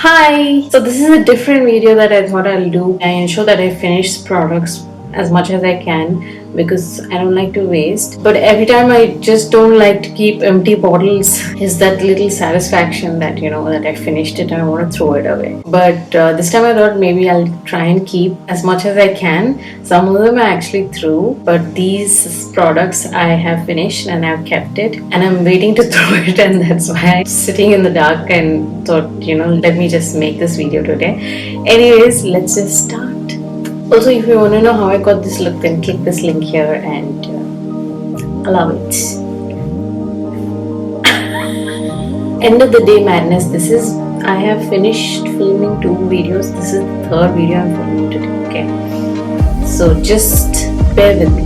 Hi! So this is a different video that I thought I'll do. I ensure that I finish products as much as I can because I don't like to waste. But every time I just don't like to keep empty bottles. Is that little satisfaction that that I finished it and I want to throw it away. But this time I thought maybe I'll try and keep as much as I can. Some of them I actually threw, but these products I have finished and I've kept it and I'm waiting to throw it, and that's why I'm sitting in the dark and thought let me just make this video today. Anyways, let's just start. Also, if you want to know how I got this look, then click this link here and allow it. End of the day madness. I have finished filming 2 videos. This is the 3rd video I'm filming today. Okay, so just bear with me.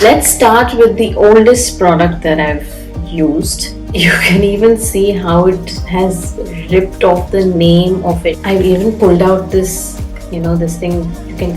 Let's start with the oldest product that I've used. You can even see how it has ripped off the name of it. I've even pulled out this, this thing.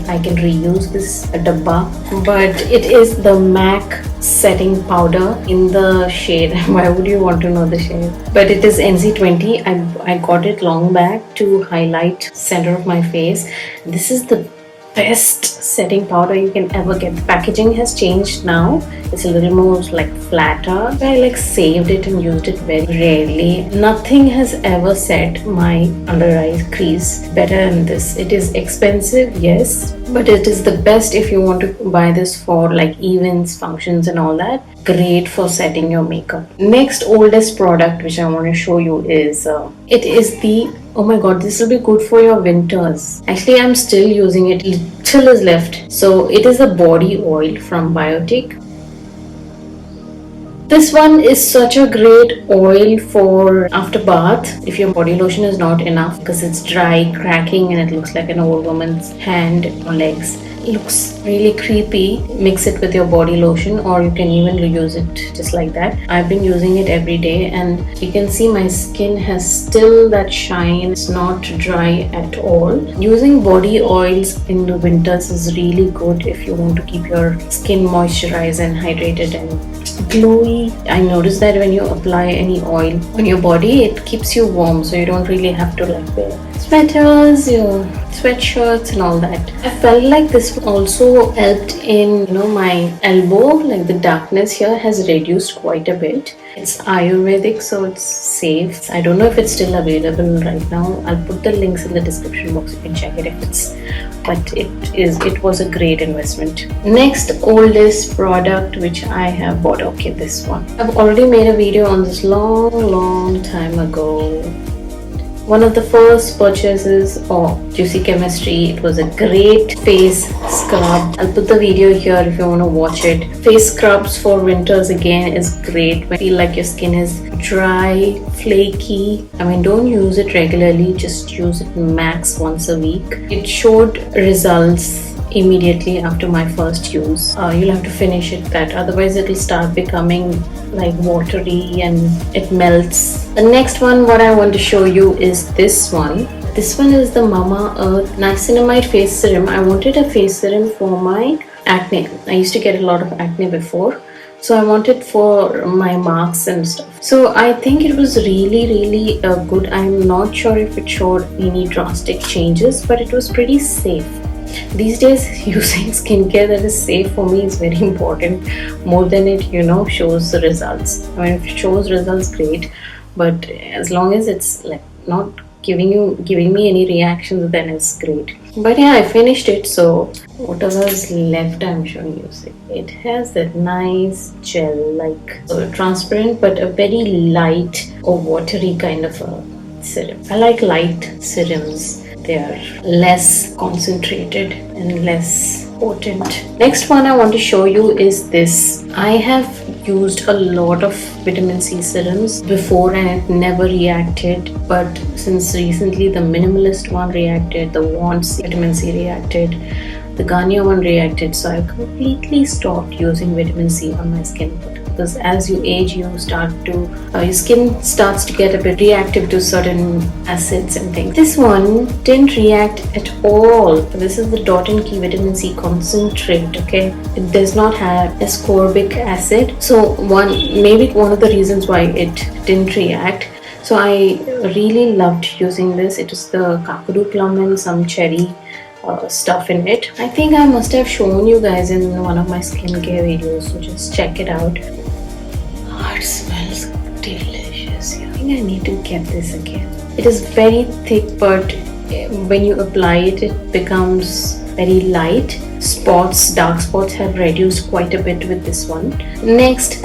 I can reuse this dabba, but it is the M.A.C setting powder in the shade. Why would you want to know the shade? But it is NC20. I got it long back to highlight center of my face. This is the best setting powder you can ever get. The packaging has changed now. It's a little more flatter. I saved it and used it very rarely. Nothing has ever set my under eye crease better than this. It is expensive, yes, but it is the best if you want to buy this for events, functions and all that. Great for setting your makeup. Next oldest product which I want to show you is it is the, oh my god, this will be good for your winters. Actually, I'm still using it. Little is left. So it is a body oil from Biotique. This one is such a great oil for after bath if your body lotion is not enough because it's dry, cracking, and it looks like an old woman's hand or legs. It looks really creepy. Mix it with your body lotion, or you can even reuse it just like that. I've been using it every day and you can see my skin has still that shine. It's not dry at all. Using body oils in the winters is really good if you want to keep your skin moisturized and hydrated and glowy. I noticed that when you apply any oil on your body, it keeps you warm, so you don't really have to wear sweaters, your sweatshirts and all that. I felt like this also helped in my elbow, the darkness here has reduced quite a bit. It's Ayurvedic, so it's safe. I don't know if it's still available right now. I'll put the links in the description box. You can check it if it's, but it was a great investment. Next oldest product which I have bought. Okay, this one. I've already made a video on this long time ago. One of the first purchases of Juicy Chemistry. It was a great face scrub. I'll put the video here if you want to watch it. Face scrubs for winters again is great. When you feel like your skin is dry, flaky, don't use it regularly, just use it max once a week. It showed results immediately after my first use. You'll have to finish it otherwise it will start becoming watery and it melts. The next one what I want to show you is this one. This one is the Mamaearth Niacinamide face serum. I wanted a face serum for my acne. I used to get a lot of acne before, so I wanted for my marks and stuff. So I think it was really good. I'm not sure if it showed any drastic changes, but it was pretty safe. These days, using skincare that is safe for me is very important, more than it shows the results. If it shows results, great, but as long as it's not giving me any reactions, then it's great. But yeah, I finished it, so whatever is left I'm showing you. It has that nice gel, so transparent but a very light or watery kind of a serum. I like light serums. They are less concentrated and less potent. Next one I want to show you is this. I have used a lot of vitamin C serums before and it never reacted, but since recently the minimalist one reacted, the Want vitamin C reacted, the Garnier one reacted, so I completely stopped using vitamin C on my skin. But because as you age, your skin starts to get a bit reactive to certain acids and things. This one didn't react at all. This is the Dot & Key Vitamin C Concentrate, okay? It does not have ascorbic acid, so maybe one of the reasons why it didn't react. So I really loved using this. It is the kakadu plum and some cherry stuff in it. I think I must have shown you guys in one of my skincare videos, so just check it out. Oh, it smells delicious. I think I need to get this again. It is very thick, but when you apply it, it becomes very light. Dark spots have reduced quite a bit with this one. Next,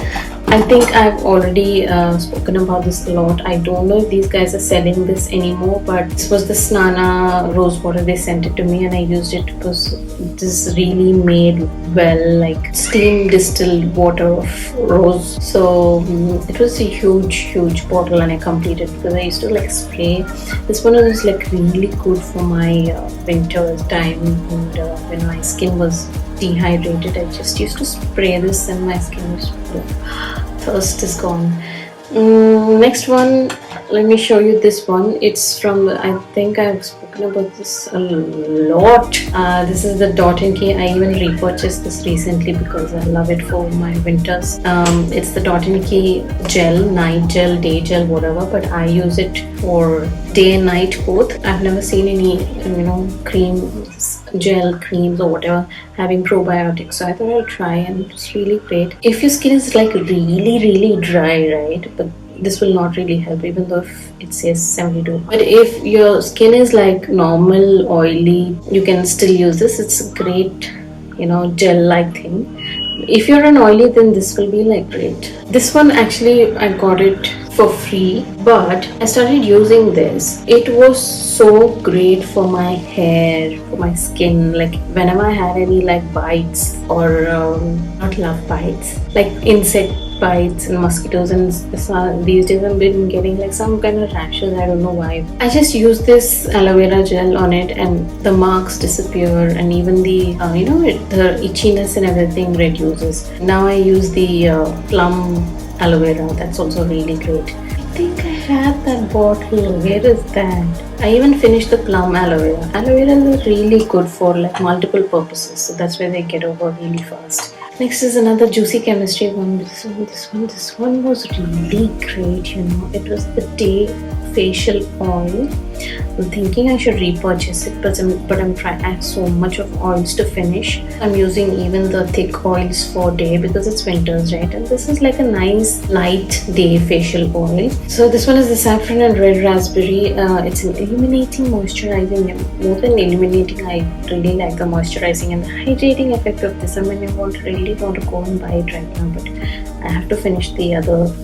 I think I've already spoken about this a lot. I don't know if these guys are selling this anymore, but this was the Snaana Rose water. They sent it to me and I used it because this really made well, like steam distilled water of rose. So it was a huge bottle and I completed because I used to like spray. This one was like really good for my winter time, and when my skin was dehydrated, I just used to spray this and my skin was thirst is gone. Next one, let me show you this one. It's from, I think I've spoken about this a lot. This is the Dot & Key. I even repurchased this recently because I love it for my winters. It's the Dot & Key gel, night gel, day gel, whatever, but I use it for day and night both. I've never seen any gel creams or whatever having probiotics, so I thought I'll try, and it's really great. If your skin is like really dry, right, but this will not really help even though if it says 72. But if your skin is like normal oily, you can still use this. It's a great gel like thing. If you're an oily, then this will be like great. This one actually I got it for free, but I started using this. It was so great for my hair, for my skin. Like whenever I had any like bites or not love bites, like insect bites and mosquitoes, and these days I've been getting like some kind of rashes. I don't know why. I just use this aloe vera gel on it and the marks disappear, and even the the itchiness and everything reduces. Now I use the plum aloe vera. That's also really great. I think I had that bottle. Where is that? I even finished the plum aloe vera. Aloe vera is really good for like multiple purposes, so that's why they get over really fast. Next is another Juicy Chemistry one. This one was really great, It was the Day Facial Oil. I'm thinking I should repurchase it, but I'm trying. I have so much of oils to finish. I'm using even the thick oils for day because it's winters, right? And this is like a nice light day facial oil. So this one is the Saffron and Red Raspberry. It's an illuminating, moisturizing. More than illuminating, I really like the moisturizing and the hydrating effect of this. I mean, I really want to go and buy it right now, but I have to finish the other.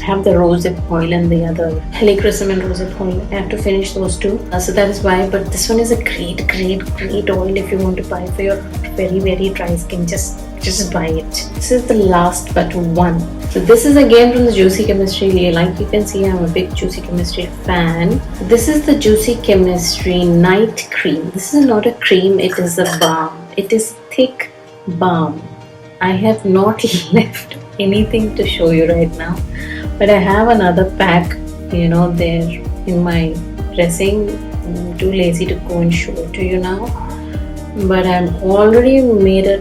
I have the rosehip oil and the other helichrysum and rosehip oil. I have to finish those two. So that is why. But this one is a great oil if you want to buy for your very dry skin. Just buy it. This is the last but one. So this is again from the Juicy Chemistry. Like you can see, I'm a big Juicy Chemistry fan. This is the Juicy Chemistry Night Cream. This is not a cream, it is a balm. It is thick balm. I have not left anything to show you right now, but I have another pack, there in my dressing. I'm too lazy to go and show it to you now, but I've already made a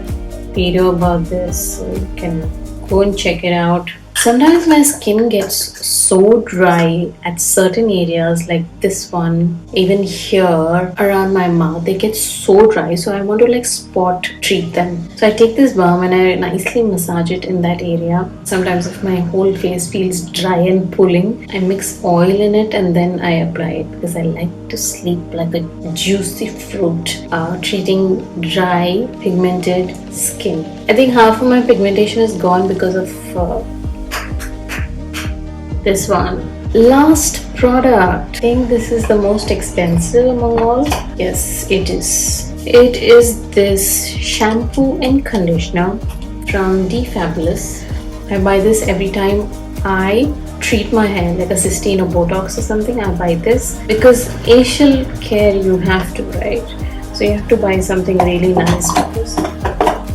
video about this, so you can go and check it out. Sometimes my skin gets so dry at certain areas, like this one, even here around my mouth, they get so dry, so I want to like spot treat them. So I take this balm and I nicely massage it in that area. Sometimes if my whole face feels dry and pulling, I mix oil in it and then I apply it because I like to sleep like a juicy fruit, treating dry pigmented skin. I think half of my pigmentation is gone because of this one. Last product. I think this is the most expensive among all. Yes, it is. It is this shampoo and conditioner from The Fabulous. I buy this every time I treat my hair, like a cysteine or Botox or something. I buy this because facial care you have to, right? So you have to buy something really nice because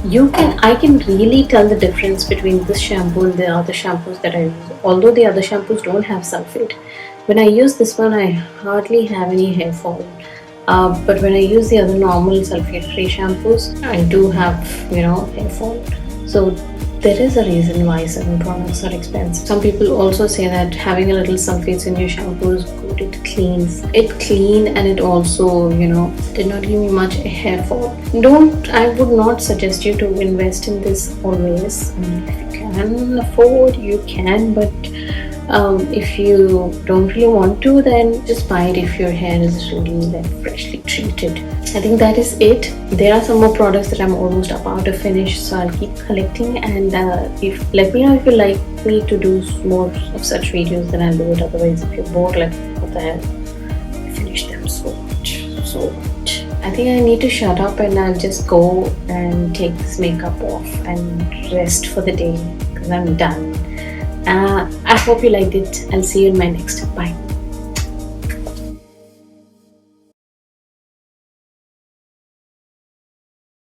I can really tell the difference between this shampoo and the other shampoos that I use. Although the other shampoos don't have sulfate, when I use this one, I hardly have any hair fall. But when I use the other normal sulfate-free shampoos, I do have, hair fall. So there is a reason why certain products are expensive. Some people also say that having a little sulfates in your shampoo is good. It cleans. It clean and it also, did not give me much hair fall. I would not suggest you to invest in this always. If you can afford, you can, but if you don't really want to, then just buy it if your hair is really freshly treated. I think that is it. There are some more products that I'm almost about to finish, so I'll keep collecting, and let me know if you like me to do more of such videos, then I'll do it. Otherwise, if you're bored, like what the hell, I finished them so much. I think I need to shut up and I'll just go and take this makeup off and rest for the day because I'm done. I hope you liked it. I'll see you in my next. Bye.